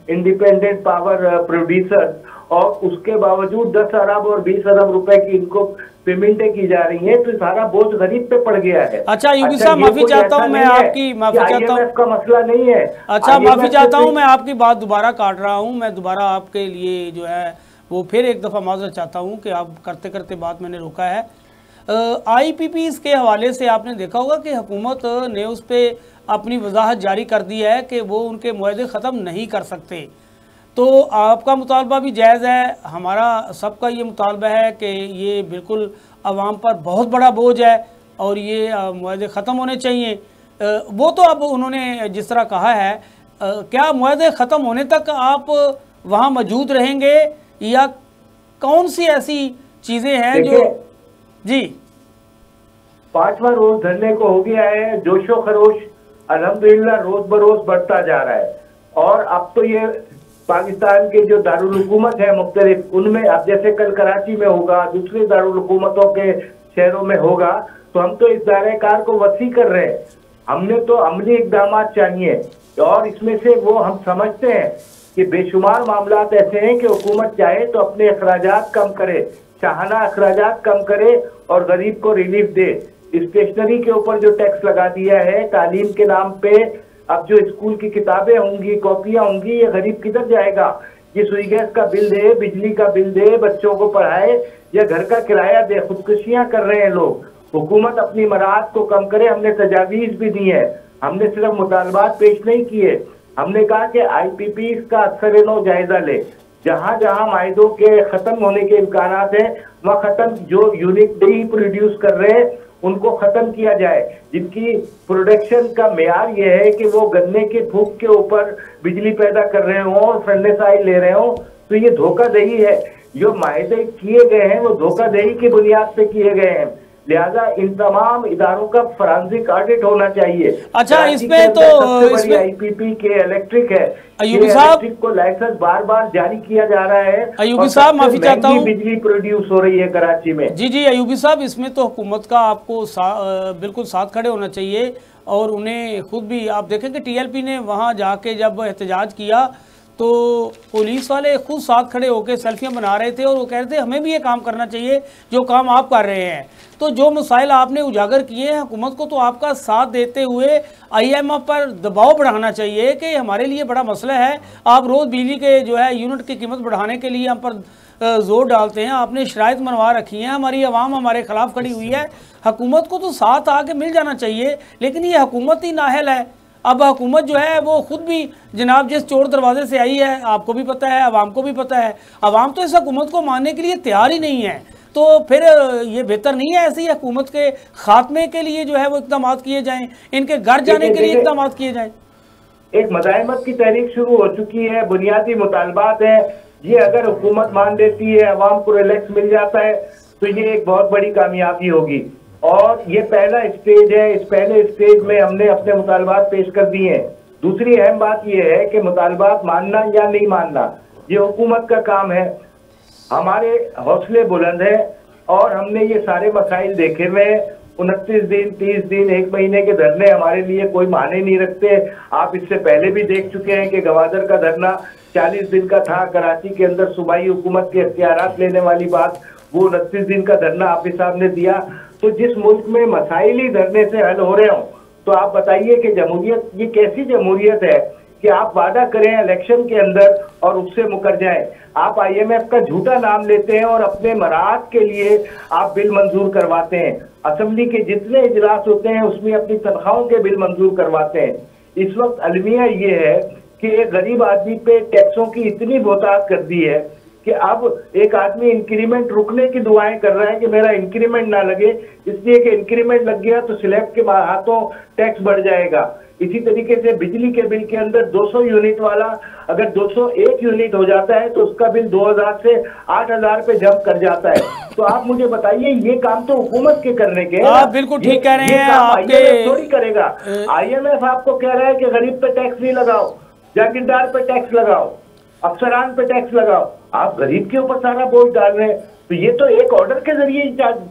इंडिपेंडेंट पावर प्रोड्यूसर, और उसके बावजूद 10 अरब और 20 अरब रुपए की इनको पेमेंटें की जा रही हैं, तो सारा बोझ गरीब पे पड़ गया है। अच्छा यूबी साहब माफी चाहता हूँ, मैं आपकी माफी चाहता हूँ, का मसला नहीं है। अच्छा माफी चाहता हूँ, मैं आपकी बात दोबारा काट रहा हूँ, मैं दोबारा आपके लिए जो है वो फिर एक दफ़ा माज़रत चाहता हूँ कि आप करते करते बात मैंने रोका है। IPPs के हवाले से आपने देखा होगा कि हुकूमत ने उस पर अपनी वजाहत जारी कर दी है कि वो उनके मुआहदे ख़त्म नहीं कर सकते। तो आपका मुतालबा भी जायज़ है, हमारा सबका ये मुतालबा है कि ये बिल्कुल आवाम पर बहुत बड़ा बोझ है और ये मुआहदे ख़त्म होने चाहिए। वो तो अब उन्होंने जिस तरह कहा है, क्या मुआहदे ख़त्म होने तक आप वहाँ मौजूद रहेंगे, या कौन सी ऐसी चीज़ें हैं जो जी 5वां रोज धरने को हो गया है, जोशो खरोश अल्हम्दुलिल्लाह रोज बरोज बढ़ता जा रहा है। और अब तो ये पाकिस्तान के जो दारुल हुकूमत है मुख्तलिफ, उनमें अब जैसे कल कराची में होगा, दूसरे दारुल हुकूमतों के शहरों में होगा, तो हम तो इस दायरे कार को वसी कर रहे हैं। हमने तो अमली इकदाम चाहिए, और इसमें से वो हम समझते हैं कि बेशुमार मामलात ऐसे हैं कि हुकूमत चाहे तो अपने अखराजात कम करे, शाहाना अखराजात कम करे और गरीब को रिलीफ दे। स्टेशनरी के ऊपर जो टैक्स लगा दिया है तालीम के नाम पे, अब जो स्कूल की किताबें होंगी, कॉपियां होंगी, ये गरीब किधर जाएगा? ये सुई गैस का बिल दे, बिजली का बिल दे, बच्चों को पढ़ाए या घर का किराया दे। खुदकुशियां कर रहे हैं लोग। हुकूमत अपनी मराहत को कम करे। हमने तजावीज भी दी है, हमने सिर्फ मुतालबात पेश नहीं किए। हमने कहा कि IPPs का अक्सर नो जायजा ले, जहां जहां माहिदों के खत्म होने के इम्कानात है वहाँ खत्म, जो यूनिट नहीं प्रोड्यूस कर रहे हैं उनको खत्म किया जाए, जिनकी प्रोडक्शन का मेयार ये है कि वो गन्ने के फूक के ऊपर बिजली पैदा कर रहे हों और फंडे साइल ले रहे हों। तो ये धोखाधड़ी है। जो माहिदे किए गए हैं वो धोखाधड़ी की बुनियाद पे किए गए हैं, लिहाजा इन तमाम इदारों का फॉरेंसिक ऑडिट होना चाहिए। अच्छा, इसमें तो इसमें IPP के इलेक्ट्रिक है, अयूबी साहब को लाइसेंस बार बार जारी किया जा रहा है। अयूबी साहब माफी चाहता हूँ, बिजली प्रोड्यूस हो रही है कराची में। जी अयूबी साहब, इसमें तो हुकूमत का आपको बिल्कुल साथ खड़े होना चाहिए, और उन्हें खुद भी आप देखें कि TLP ने वहाँ जाके जब एहतजाज किया तो पुलिस वाले खुद साथ खड़े होकर सेल्फियां बना रहे थे, और वो कह रहे थे हमें भी ये काम करना चाहिए जो काम आप कर रहे हैं। तो जो मसाइल आपने उजागर किए हैं, हुकूमत को तो आपका साथ देते हुए IMF पर दबाव बढ़ाना चाहिए कि हमारे लिए बड़ा मसला है। आप रोज़ बिजली के जो है यूनिट की कीमत बढ़ाने के लिए हम पर जोर डालते हैं, आपने शराइत मनवा रखी हैं, हमारी आवाम हमारे खिलाफ खड़ी हुई है। हुकूमत को तो साथ आके मिल जाना चाहिए, लेकिन ये हुकूमत ही नाहल है। अब हुकूमत जो है वो खुद भी जनाब जिस चोर दरवाजे से आई है, आपको भी पता है, अवाम को भी पता है, अवाम तो इस हुकूमत को मानने के लिए तैयार ही नहीं है। तो फिर ये बेहतर नहीं है ऐसी हुकूमत के खात्मे के लिए जो है वो इक़दाम किए जाएँ, इनके घर जाने के लिए इक़दाम किए जाएँ। एक मज़ाहमत की तहरीक शुरू हो चुकी है, बुनियादी मुतालबात है, ये अगर हुकूमत मान लेती है, अवाम को रिलैक्स मिल जाता है तो ये एक बहुत बड़ी कामयाबी होगी। और ये पहला स्टेज है, इस पहले स्टेज में हमने अपने मुतालबात पेश कर दिए हैं। दूसरी अहम बात यह है कि मुतालबात मानना या नहीं मानना ये हुकूमत का काम है। हमारे हौसले बुलंद है और हमने ये सारे मसाइल देखे हुए हैं। 29 दिन, 30 दिन, 1 महीने के धरने हमारे लिए कोई माने नहीं रखते। आप इससे पहले भी देख चुके हैं कि गवादर का धरना 40 दिन का था, कराची के अंदर सूबाई हुकूमत के इख्तियारात लेने वाली बात, वो 29 दिन का धरना आप साहब ने दिया। तो जिस मुल्क में मसाइल ही धरने से हल हो रहे हो, तो आप बताइए कि जमहूरियत ये कैसी जमहूरियत है कि आप वादा करें इलेक्शन के अंदर और उससे मुकर जाएं। आप IMF का झूठा नाम लेते हैं और अपने मराहत के लिए आप बिल मंजूर करवाते हैं। असेंबली के जितने इजलास होते हैं उसमें अपनी तनख्वाहों के बिल मंजूर करवाते हैं। इस वक्त अलमिया ये है कि एक गरीब आदमी पे टैक्सों की इतनी बहुतात कर दी है कि अब एक आदमी इंक्रीमेंट रुकने की दुआएं कर रहा है कि मेरा इंक्रीमेंट ना लगे, इसलिए कि इंक्रीमेंट लग गया तो स्लैब के हाथों टैक्स बढ़ जाएगा। इसी तरीके से बिजली के बिल के अंदर 200 यूनिट वाला अगर 201 यूनिट हो जाता है तो उसका बिल 2000 से 8000 पे जंप कर जाता है। तो आप मुझे बताइए, ये काम तो हुकूमत के करने के आप बिल्कुल ठीक कह रहे हैं। आपके थोड़ी करेगा। IMF आपको कह रहा है कि गरीब पे टैक्स नहीं लगाओ, जागीरदार पे टैक्स लगाओ, अफसरान पे टैक्स लगाओ, आप गरीब के ऊपर सारा बोझ डाल रहे हैं। तो ये तो एक ऑर्डर के जरिए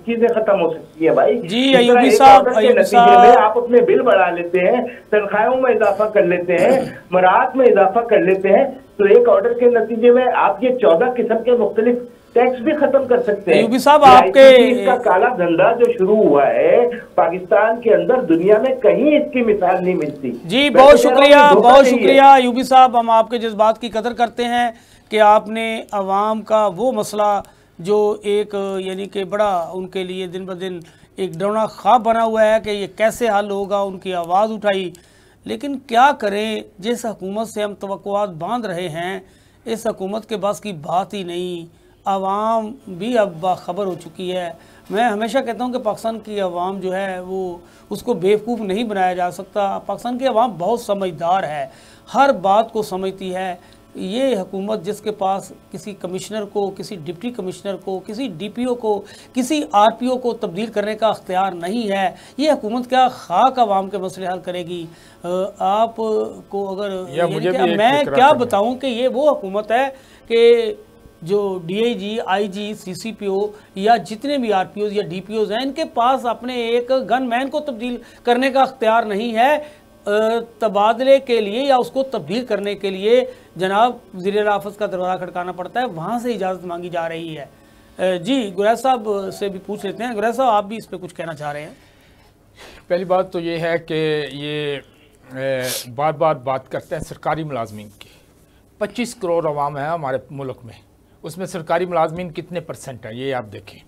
चीजें खत्म हो सकती है भाई जी। अयूबी साहब, आप अपने बिल बढ़ा लेते हैं, तनख्वाहों में इजाफा कर लेते हैं, मराहत में इजाफा कर लेते हैं, तो एक ऑर्डर के नतीजे में आप ये 14 किस्म के मुख्तलिफ टैक्स भी खत्म कर सकते हैं। अयूबी साहब, आपके इसका काला धंधा जो शुरू हुआ है पाकिस्तान के अंदर, दुनिया में कहीं इसकी मिसाल नहीं मिलती। जी बहुत शुक्रिया, बहुत शुक्रिया अयूबी साहब। हम आपके जज्बात की कदर करते हैं कि आपने अवाम का वो मसला जो एक यानी कि बड़ा उनके लिए दिन ब दिन एक डरावना ख्वाब बना हुआ है कि ये कैसे हल होगा, उनकी आवाज़ उठाई। लेकिन क्या करें, जिस हुकूमत से हम तवक्कुआत बांध रहे हैं, इस हुकूमत के बस की बात ही नहीं। आवाम भी अब बाखबर हो चुकी है। मैं हमेशा कहता हूँ कि पाकिस्तान की आवाम जो है वो उसको बेवकूफ़ नहीं बनाया जा सकता। पाकिस्तान की आवाम बहुत समझदार है, हर बात को समझती है। ये हुकूमत जिसके पास किसी कमिश्नर को, किसी डिप्टी कमिश्नर को, किसी DPO को, किसी RPO को तब्दील करने का अख्तियार नहीं है, ये हुकूमत क्या खाक आवाम के मसले हल करेगी? आपको अगर मैं क्या बताऊं कि ये वो हुकूमत है कि जो DIG, IG, CCPO या जितने भी RPOs या DPOs हैं, इनके पास अपने एक गनमैन को तब्दील करने का अख्तियार नहीं है। तबादले के लिए या उसको तब्दील करने के लिए जनाब वज़ीर आफ़त का दरवाज़ा खटकाना पड़ता है, वहाँ से इजाज़त मांगी जा रही है। जी गुरैश साहब से भी पूछ लेते हैं। गुरैश साहब, आप भी इस पर कुछ कहना चाह रहे हैं? पहली बात तो ये है कि ये बार बार बात करते हैं सरकारी मुलाजमीन की। 25 करोड़ अवाम है हमारे मुल्क में, उसमें सरकारी मुलाजमीन कितने % हैं ये आप देखें।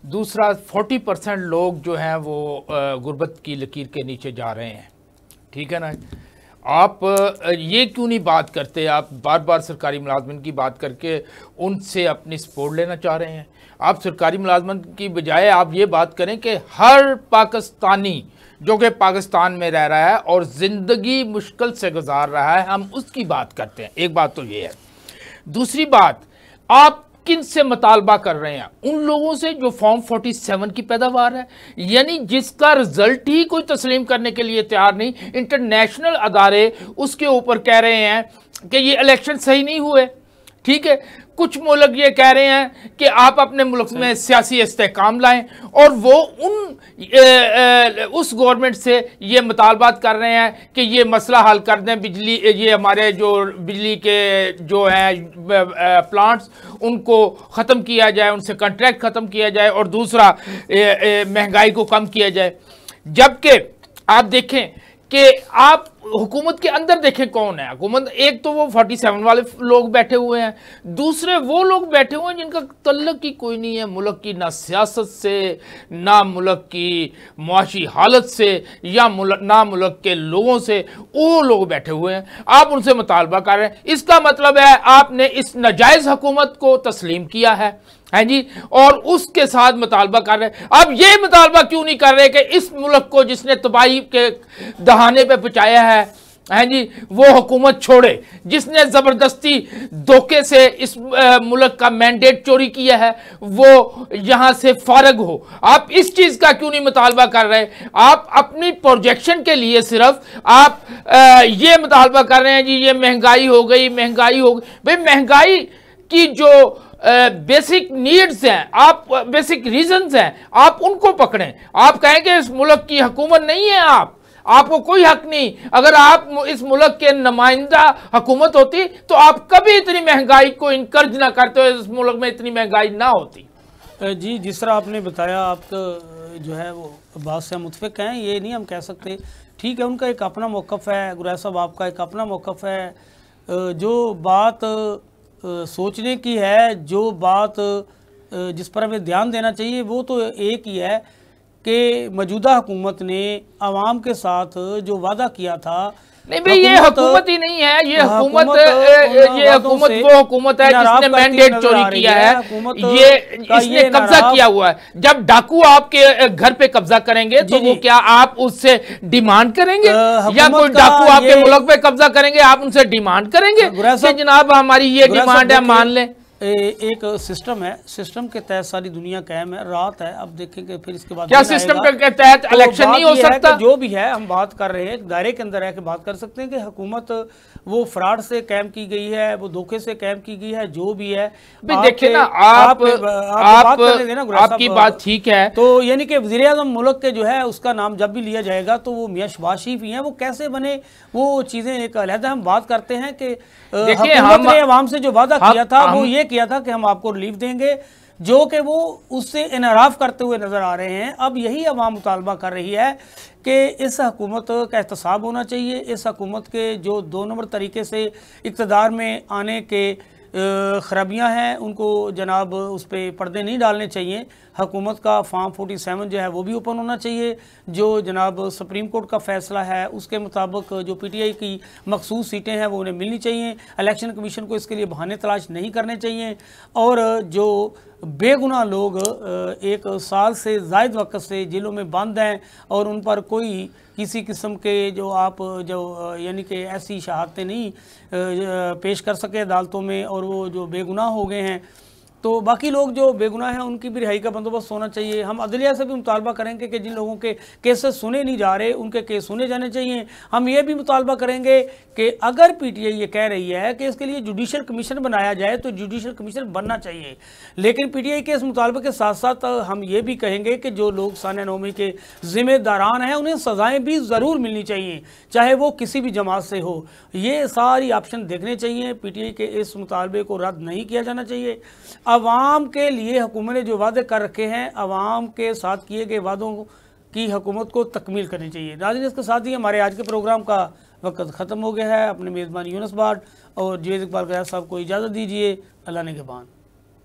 दूसरा 40% लोग जो हैं वो गुर्बत की लकीर के नीचे जा रहे हैं, ठीक है ना। आप ये क्यों नहीं बात करते? आप बार बार सरकारी मुलाजमिन की बात करके उनसे अपनी सपोर्ट लेना चाह रहे हैं। आप सरकारी मुलाजमन की बजाय आप ये बात करें कि हर पाकिस्तानी जो कि पाकिस्तान में रह रहा है और ज़िंदगी मुश्किल से गुजार रहा है, हम उसकी बात करते हैं। एक बात तो ये है। दूसरी बात, आप किन से मुतालबा कर रहे हैं? उन लोगों से जो फॉर्म 47 की पैदावार है, यानी जिसका रिजल्ट ही कोई तस्लीम करने के लिए तैयार नहीं। इंटरनेशनल अदारे उसके ऊपर कह रहे हैं कि ये इलेक्शन सही नहीं हुए, ठीक है। कुछ मुल्क ये कह रहे हैं कि आप अपने मुल्क में सियासी इस्तेहकाम लाएं, और वो उस गवर्नमेंट से ये मुतालबात कर रहे हैं कि ये मसला हल कर दें। बिजली, ये हमारे जो बिजली के जो हैं प्लांट्स, उनको ख़त्म किया जाए, उनसे कॉन्ट्रैक्ट ख़त्म किया जाए, और दूसरा महंगाई को कम किया जाए। जबकि आप देखें कि आप हुकूमत के अंदर देखें कौन है हुकूमत। एक तो वो 47 वाले लोग बैठे हुए हैं, दूसरे वो लोग बैठे हुए हैं जिनका तल्लुक ही कोई नहीं है मुल्क की, ना सियासत से, ना मुल्क की मुआशी हालत से, या ना मुल्क के लोगों से। वो लोग बैठे हुए हैं, आप उनसे मुतालबा कर रहे हैं। इसका मतलब है आपने इस नाजायज़ हुकूमत को तस्लीम किया है जी, और उसके साथ मुतालबा कर रहे हैं। अब ये मुतालबा क्यों नहीं कर रहे कि इस मुल्क को जिसने तबाही के दहाने पे पहुंचाया है जी, वो हुकूमत छोड़े, जिसने ज़बरदस्ती धोखे से इस मुल्क का मैंडेट चोरी किया है वो यहाँ से फारग हो। आप इस चीज़ का क्यों नहीं मुतालबा कर रहे? आप अपनी प्रोजेक्शन के लिए सिर्फ आप ये मुतालबा कर रहे हैं जी ये महंगाई हो गई, महंगाई हो गई। भाई महंगाई की जो बेसिक नीड्स हैं, आप बेसिक रीजंस हैं, आप उनको पकड़ें। आप कहेंगे इस मुल्क की हुकूमत नहीं है, आपको कोई हक नहीं। अगर आप इस मुल्क के नुमाइंदा हुकूमत होती तो आप कभी इतनी महंगाई को इनकरेज ना करते हो, इस मुल्क में इतनी महंगाई ना होती। जी, जिस तरह आपने बताया, आप तो जो है वो बात से मुतफिक हैं, ये नहीं हम कह सकते। ठीक है, उनका एक अपना मौक़िफ़ है, गुरैश साहब आपका एक अपना मौक़िफ़ है। जो बात सोचने की है, जो बात जिस पर हमें ध्यान देना चाहिए, वो तो एक ही है कि मौजूदा हुकूमत ने आवाम के साथ जो वादा किया था, नहीं भाई ये हुकूमत ही नहीं है, ये हुकूमत वो हुकूमत है जिसने मैंडेट चोरी किया है, ये इसने कब्जा किया हुआ है। जब डाकू आपके घर पे कब्जा करेंगे तो वो क्या आप उससे डिमांड करेंगे, या कोई डाकू आपके मुल्क पे कब्जा करेंगे आप उनसे डिमांड करेंगे कि जनाब हमारी ये डिमांड है, मान लें। एक सिस्टम है, सिस्टम के तहत सारी दुनिया कायम है, रात है। अब देखेंगे फिर इसके बाद क्या सिस्टम के तहत इलेक्शन नहीं हो सकता? जो भी है हम बात कर रहे हैं, दायरे के अंदर है कि बात कर सकते हैं कि हुकूमत वो फ्रॉड से कायम की गई है, वो धोखे से कायम की गई है, जो भी है। देखिए ना, आपकी बात ठीक है, तो यानी कि वज़ीर आज़म मुल्क के जो है उसका नाम जब भी लिया जाएगा तो वो मियां शहबाज शरीफ ही हैं। वो कैसे बने, वो चीज़ें एक अलहदा हम बात करते हैं कि देखिए हुकूमत ने अवाम से जो वादा किया था वो ये किया था कि हम आपको रिलीफ देंगे, जो कि वो उससे इनराफ करते हुए नजर आ रहे हैं। अब यही अवाम मुतालबा कर रही है कि इस हुकूमत का एहतसाब होना चाहिए। इस हुकूमत के जो 2 नंबर तरीके से इक़्तिदार में आने के खराबियाँ हैं, उनको जनाब उस पर पर्दे नहीं डालने चाहिए। हुकूमत का फॉर्म 47 जो है वो भी ओपन होना चाहिए। जो जनाब सुप्रीम कोर्ट का फ़ैसला है उसके मुताबिक जो PTI की मखसूस सीटें हैं वो उन्हें मिलनी चाहिए। इलेक्शन कमीशन को इसके लिए बहाने तलाश नहीं करने चाहिए। और जो बेगुनाह लोग 1 साल से ज़ायद वक्त से जेलों में बंद हैं और उन पर कोई किसी किस्म के जो यानी कि ऐसी शहादतें नहीं पेश कर सके अदालतों में, और वो जो बेगुनाह हो गए हैं, तो बाकी लोग जो बेगुनाह हैं उनकी भी रिहाई का बंदोबस्त होना चाहिए। हम अदलिया से भी मुतालबा करेंगे कि जिन लोगों के केसेस सुने नहीं जा रहे उनके केस सुने जाने चाहिए। हम ये भी मुतालबा करेंगे कि अगर PTI ये कह रही है कि इसके लिए जुडिशल कमीशन बनाया जाए तो जुडिशल कमीशन बनना चाहिए। लेकिन PTI के इस मुतालबे के साथ साथ हम ये भी कहेंगे कि जो लोग सानिया नौमी के ज़िम्मेदारान हैं उन्हें सज़ाएँ भी ज़रूर मिलनी चाहिए, चाहे वो किसी भी जमात से हो। ये सारी ऑप्शन देखने चाहिए। PTI के इस मुतालबे को रद्द नहीं किया जाना चाहिए। अवाम के लिए हुकूमत ने जो वादे कर रखे हैं, अवाम के साथ किए गए वादों की हुकूमत को तकमील करनी चाहिए। नाज़रीन, इसके साथ ही हमारे आज के प्रोग्राम का वक्त ख़त्म हो गया है। अपने मेज़बान यूनुस भाट और जवेद इकबाल गयास साहब को इजाज़त दीजिए। अल्लाह ने के बाद।